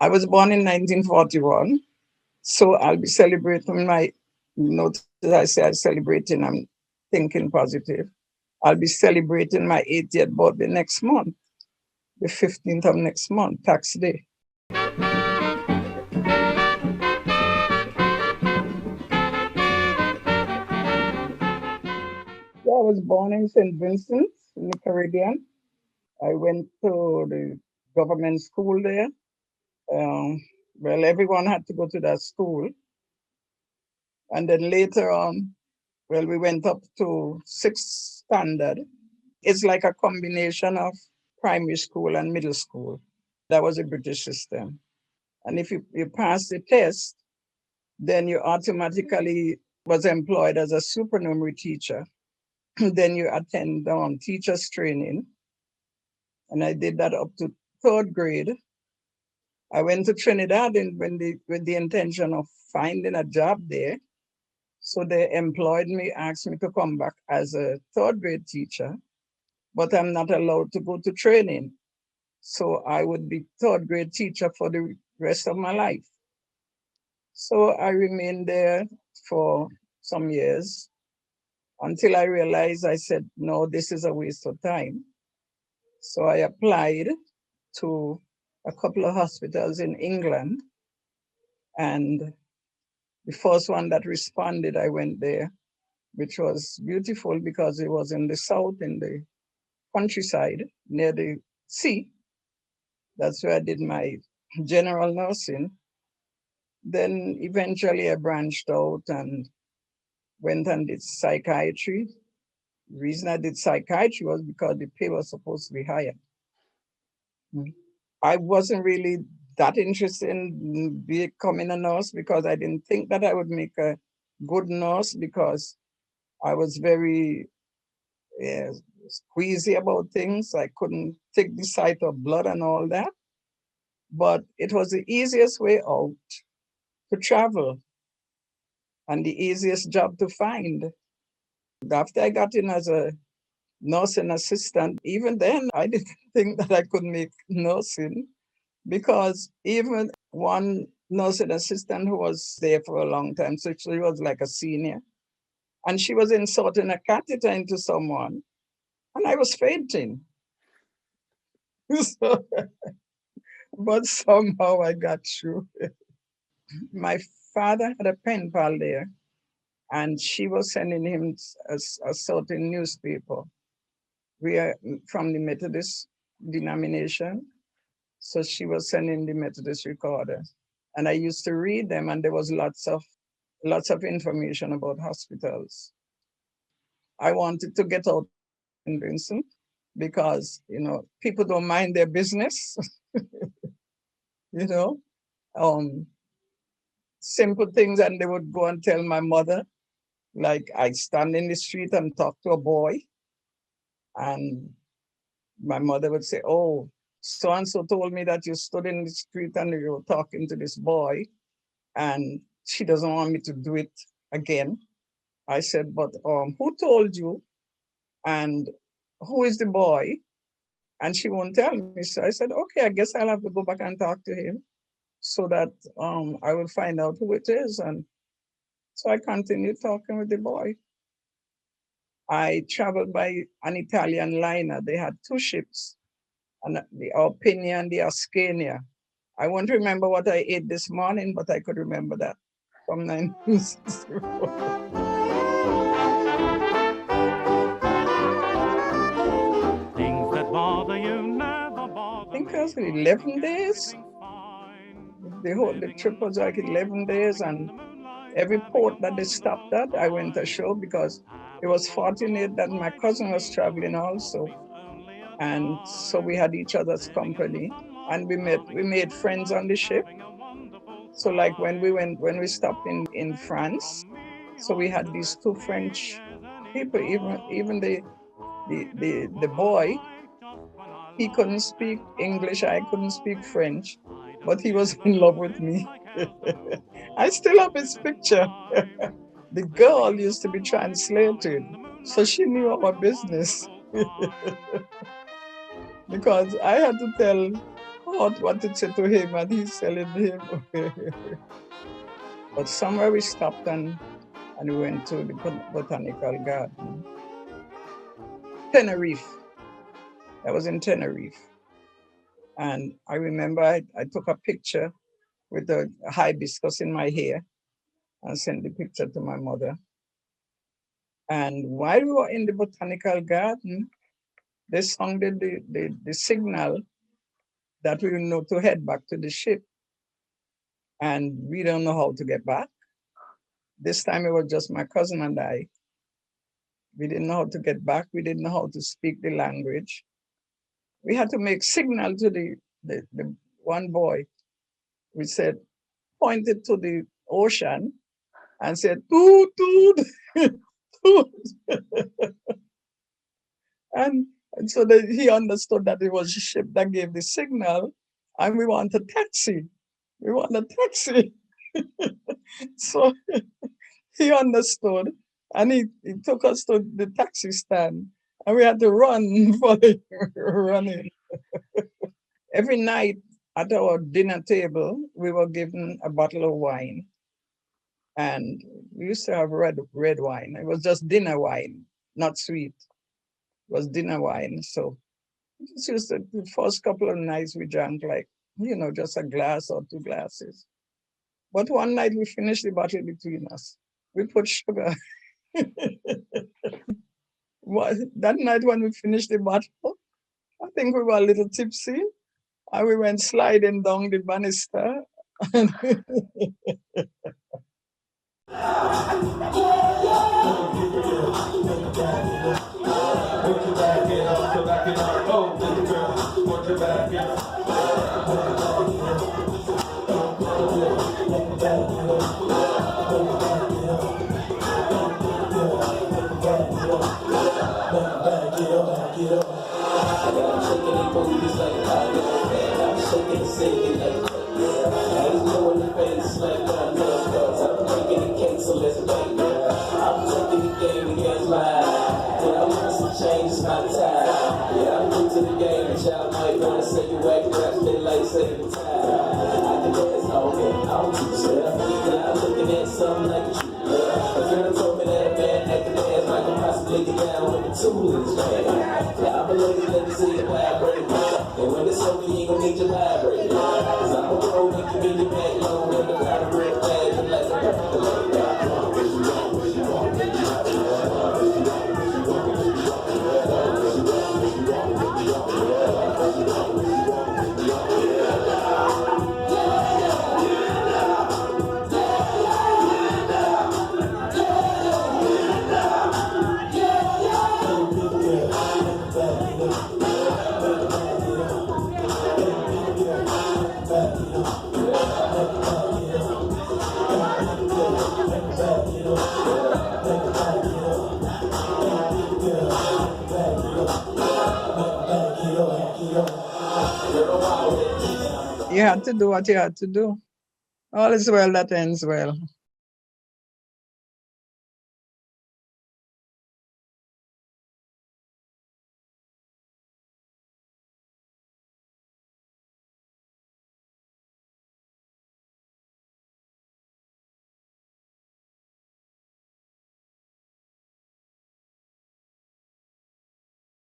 I was born in 1941, so I'll be celebrating notice I say I'm celebrating, I'm thinking positive. I'll be celebrating my 80th birthday next month, the 15th of next month, tax day. Yeah, I was born in St. Vincent in the Caribbean. I went to the government school there. Um, well, everyone had to go to that school. And then later on, well, we went up to sixth standard. It's like a combination of primary school and middle school. That was a British system. And if you pass the test, then you automatically was employed as a supernumerary teacher. Then you attend teachers training. And I did that up to third grade. I went to Trinidad with the intention of finding a job there. So they employed me, asked me to come back as a third grade teacher, but I'm not allowed to go to training. So I would be third grade teacher for the rest of my life. So I remained there for some years until I realized I said, no, this is a waste of time. So I applied to a couple of hospitals in England. And the first one that responded, I went there, which was beautiful because it was in the south, in the countryside, near the sea. That's where I did my general nursing. Then eventually I branched out and went and did psychiatry. The reason I did psychiatry was because the pay was supposed to be higher. I wasn't really that interested in becoming a nurse because I didn't think that I would make a good nurse because I was very squeezy about things. I couldn't take the sight of blood and all that. But it was the easiest way out to travel and the easiest job to find. After I got in as a nursing assistant, even then I didn't think that I could make nursing because even one nursing assistant who was there for a long time, so she was like a senior, and she was inserting a catheter into someone, and I was fainting. So, but somehow I got through. My father had a pen pal there, and she was sending him a certain newspaper. We are from the Methodist denomination, so she was sending the Methodist Recorder, and I used to read them, and there was lots of information about hospitals. I wanted to get out in Vincent because people don't mind their business, you know, um, simple things, and they would go and tell my mother. Like I stand in the street and talk to a boy, and my mother would say, "Oh, so and so told me that you stood in the street and you were talking to this boy, and she doesn't want me to do it again." I said, "But who told you? And who is the boy?" And she won't tell me. So I said, "Okay, I guess I'll have to go back and talk to him so that I will find out who it is." And so I continued talking with the boy. I traveled by an Italian liner. They had two ships, the Alpinia and the Ascania. I won't remember what I ate this morning, but I could remember that from 1964. Things that bother you never I bother think it was me, 11 finding days. everything fine. The Living trip in the was like city, 11 days, living in and the moonlight, every having a port that they stopped wonderful at, I went ashore time. because it Have a was walk fortunate that along my by cousin was me, traveling won't also. be lonely a And so we time. had each other's Living in the company, sunlight, and floating we in the made friends moonlight, on the ship. having a wonderful So like time. when we stopped One in thing France, from me, so we one had to these set two me French as any people, even door. the boy, Just when I he couldn't lost speak and English, I couldn't found, speak French, I but don't he was ever in love with notice me. I can't move I still have forward his in picture. time. The Living girl in the used to be sunlight, loving translated, in the so moonlight, she knew our having a business. wonderful time. Because I had to tell what to say to him, and he's telling him. But somewhere we stopped and we went to the botanical garden. Tenerife. I was in Tenerife. And I remember I took a picture with the hibiscus in my hair and sent the picture to my mother. And while we were in the botanical garden, they sounded the signal that we know to head back to the ship. And we don't know how to get back. This time it was just my cousin and I. We didn't know how to get back. We didn't know how to speak the language. We had to make signal to the one boy. We said, pointed to the ocean and said, toot, toot, toot. And so that he understood that it was a ship that gave the signal, and we want a taxi. We want a taxi. So he understood, and he took us to the taxi stand, and we had to run for the running. Every night at our dinner table, we were given a bottle of wine, and we used to have red wine. It was just dinner wine, not sweet. It was dinner wine. So it's just the first couple of nights we drank like, just a glass or 2 glasses. But one night we finished the bottle between us. We put sugar. That night when we finished the bottle, I think we were a little tipsy, and we went sliding down the banister. You had to do what you had to do. All is well that ends well.